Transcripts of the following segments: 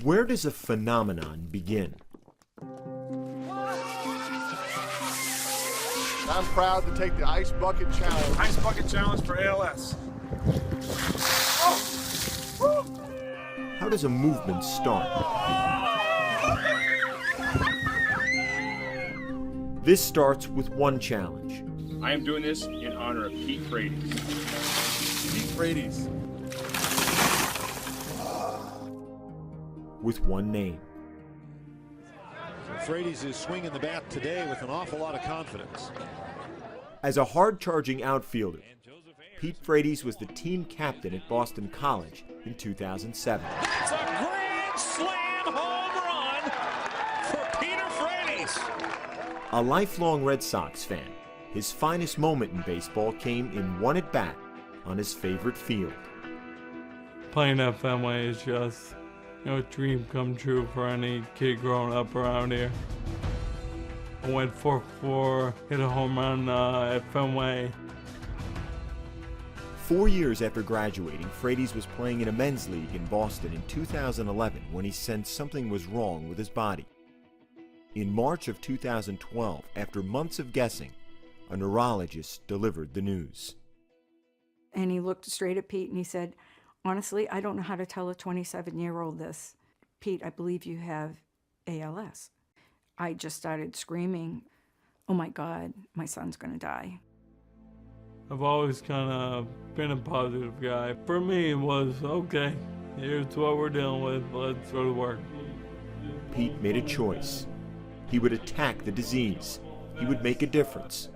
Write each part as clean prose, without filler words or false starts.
Where does a phenomenon begin? I'm proud to take the Ice Bucket Challenge. Ice Bucket Challenge for ALS. How does a movement start? This starts with one challenge. I am doing this in honor of Pete Frates. Pete Frates. With one name. Frates is swinging the bat today with an awful lot of confidence. As a hard-charging outfielder, Pete Frates was the team captain at Boston College in 2007. That's a grand slam home run for Peter Frates. A lifelong Red Sox fan, his finest moment in baseball came in one at-bat on his favorite field. Playing at Fenway is just, a dream come true for any kid growing up around here. I went 4-4, hit a home run at Fenway. 4 years after graduating, Frates was playing in a men's league in Boston in 2011 when he sensed something was wrong with his body. In March of 2012, after months of guessing, a neurologist delivered the news. And he looked straight at Pete and he said, "Honestly, I don't know how to tell a 27-year-old this. Pete, I believe you have ALS." I just started screaming, "Oh my God, my son's gonna die." I've always kind of been a positive guy. For me, it was, okay, here's what we're dealing with, let's go to work. Pete made a choice. He would attack the disease. He would make a difference.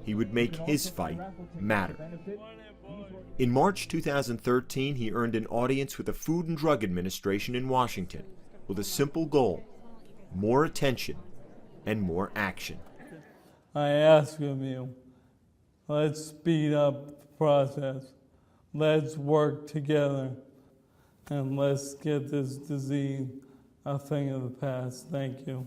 He would make his fight matter. In March 2013, he earned an audience with the Food and Drug Administration in Washington with a simple goal: more attention and more action. I ask of you, let's speed up the process. Let's work together and let's get this disease a thing of the past. Thank you.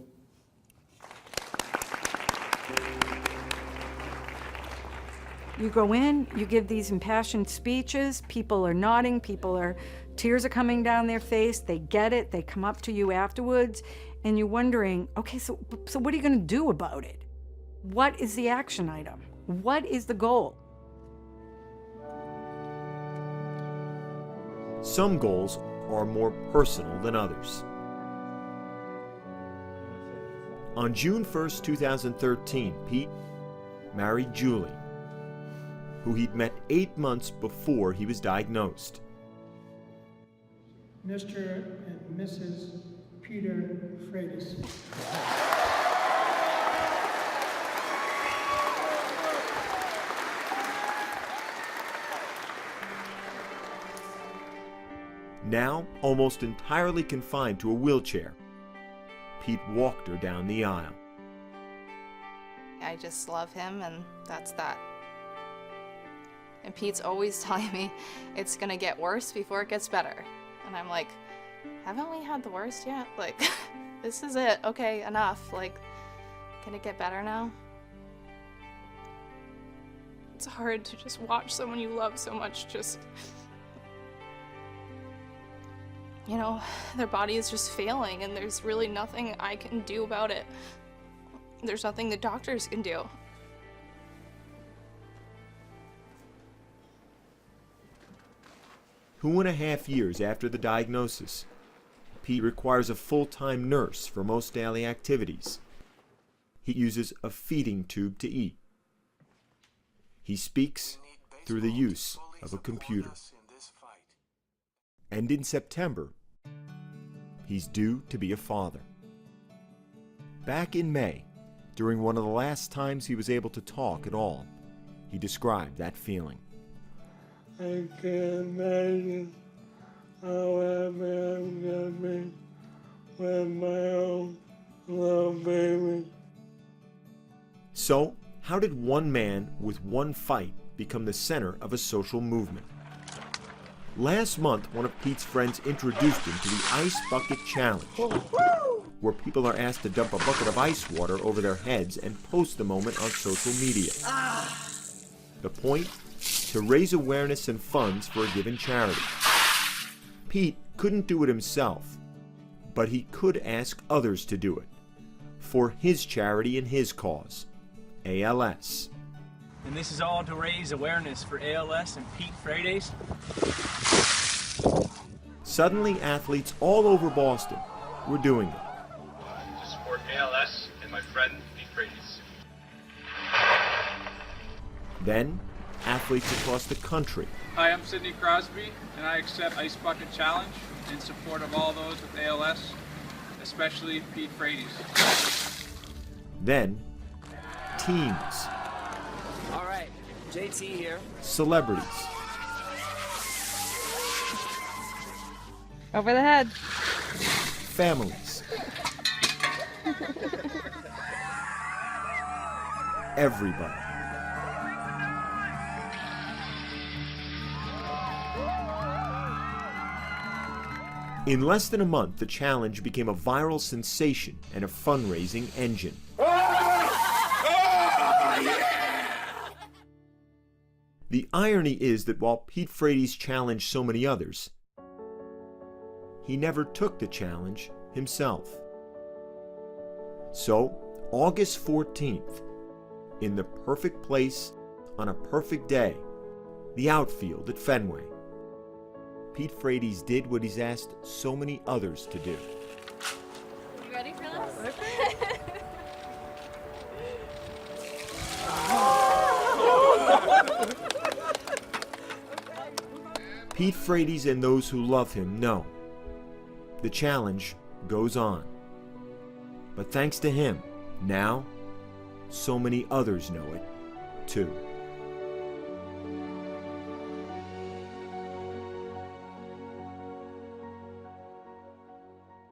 You go in, you give these impassioned speeches, people are nodding, tears are coming down their face, they get it, they come up to you afterwards, and you're wondering, okay, so what are you gonna do about it? What is the action item? What is the goal? Some goals are more personal than others. On June 1st, 2013, Pete married Julie, who he'd met 8 months before he was diagnosed. Mr. and Mrs. Peter Frates. Now almost entirely confined to a wheelchair, Pete walked her down the aisle. I just love him, and that's that. And Pete's always telling me it's gonna get worse before it gets better. And I'm like, haven't we had the worst yet? Like, this is it, okay, enough. Like, can it get better now? It's hard to just watch someone you love so much just, their body is just failing and there's really nothing I can do about it. There's nothing the doctors can do. 2.5 years after the diagnosis, Pete requires a full-time nurse for most daily activities. He uses a feeding tube to eat. He speaks through the use of a computer. And in September, he's due to be a father. Back in May, during one of the last times he was able to talk at all, he described that feeling. I can't imagine how happy I'm gonna be with my own little baby. So, how did one man with one fight become the center of a social movement? Last month, one of Pete's friends introduced him to the Ice Bucket Challenge, where people are asked to dump a bucket of ice water over their heads and post the moment on social media. The point? To raise awareness and funds for a given charity. Pete couldn't do it himself, but he could ask others to do it for his charity and his cause, ALS. And this is all to raise awareness for ALS and Pete Frates. Suddenly, athletes all over Boston were doing it. To support ALS and my friend Pete Frates. Then, athletes across the country. Hi, I'm Sidney Crosby, and I accept Ice Bucket Challenge in support of all those with ALS, especially Pete Frates. Then, teams. All right, JT here. Celebrities. Over the head. Families. Everybody. In less than a month, the challenge became a viral sensation and a fundraising engine. The irony is that while Pete Frates challenged so many others, he never took the challenge himself. So, August 14th, in the perfect place on a perfect day, the outfield at Fenway, Pete Frates did what he's asked so many others to do. You ready for this? Pete Frates and those who love him know the challenge goes on. But thanks to him, now so many others know it too.